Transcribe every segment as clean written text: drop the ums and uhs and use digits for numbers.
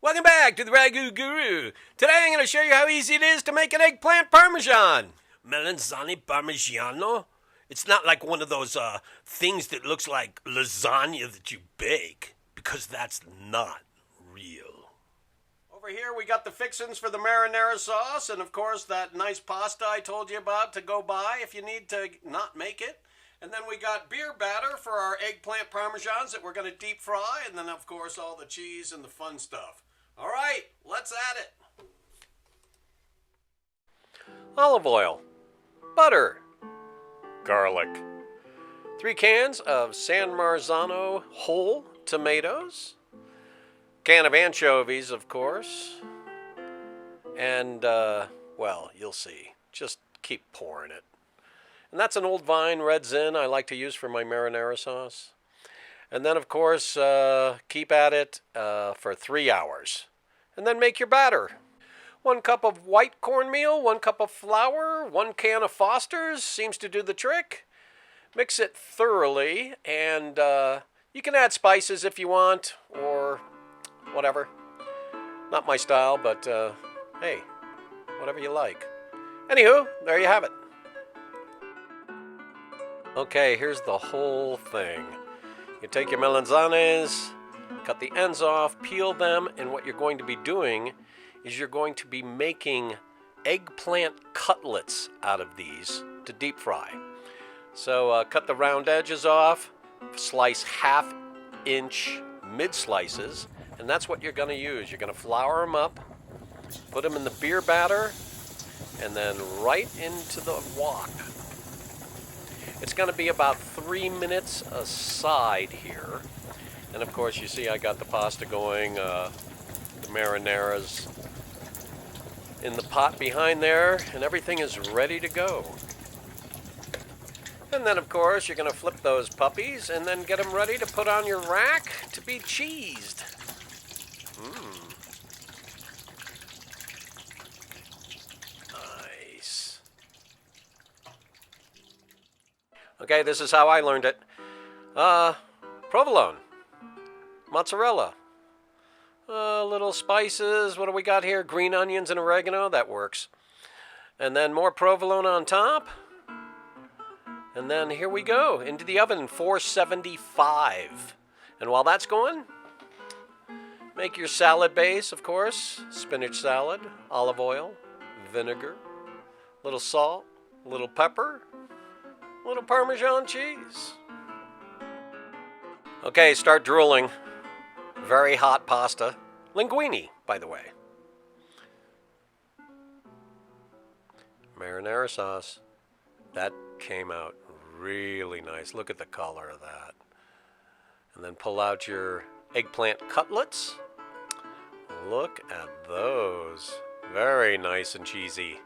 Welcome back to the Ragu Guru. Today I'm going to show you how easy it is to make an eggplant parmesan. Melanzane Parmigiano? It's not like one of those things that looks like lasagna that you bake, because that's not real. Over here we got the fixings for the marinara sauce, and of course that nice pasta I told you about to go buy if you need to not make it. And then we got beer batter for our eggplant parmesans that we're going to deep fry, and then of course all the cheese and the fun stuff. All right, let's add it. Olive oil, butter, garlic, 3 cans of San Marzano whole tomatoes, can of anchovies, of course, and, well, you'll see. Just keep pouring it. And that's an old vine red zin I like to use for my marinara sauce. And then, of course, keep at it for 3 hours. And then make your batter. 1 cup of white cornmeal, 1 cup of flour, 1 can of Foster's seems to do the trick. Mix it thoroughly, and you can add spices if you want, or whatever. Not my style, but hey, whatever you like. Anywho, there you have it. Okay, here's the whole thing. You take your melanzanes, cut the ends off, peel them, and what you're going to be doing is you're going to be making eggplant cutlets out of these to deep fry. So cut the round edges off, slice 1/2 inch mid slices, and that's what you're going to use. You're going to flour them up, put them in the beer batter, and then right into the wok. It's going to be about 3 minutes aside here. And of course, you see I got the pasta going, the marinaras in the pot behind there, and everything is ready to go. And then of course, you're going to flip those puppies and then get them ready to put on your rack to be cheesed. Nice. Okay, this is how I learned it. Provolone, mozzarela, little spices. What do we got here? Green onions and oregano. That works. And then more provolone on top. And then here we go, into the oven, 475. And while that's going, make your salad base, of course. Spinach salad, olive oil, vinegar, little salt, little pepper, little Parmesan cheese. Okay, start drooling. Very hot pasta. Linguine, by the way. Marinara sauce. That came out really nice. Look at the color of that. And then pull out your eggplant cutlets. Look at those. Very nice and cheesy.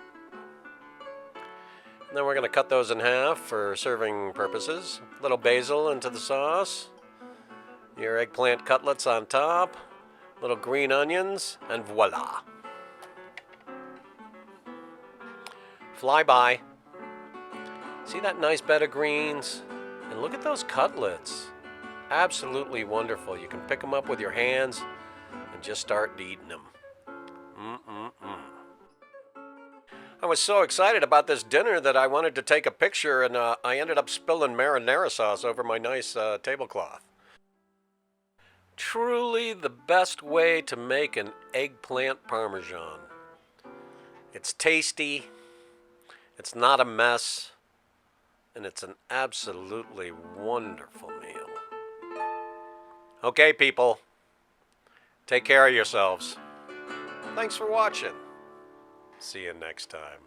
And then we're going to cut those in half for serving purposes. A little basil into the sauce. Your eggplant cutlets on top. Little green onions. And voila. Fly by. See that nice bed of greens? And look at those cutlets. Absolutely wonderful. You can pick them up with your hands and just start eating them. I was so excited about this dinner that I wanted to take a picture, and I ended up spilling marinara sauce over my nice tablecloth. Truly the best way to make an eggplant parmesan. It's tasty, it's not a mess, and it's an absolutely wonderful meal. Okay, people, take care of yourselves. Thanks for watching. See you next time.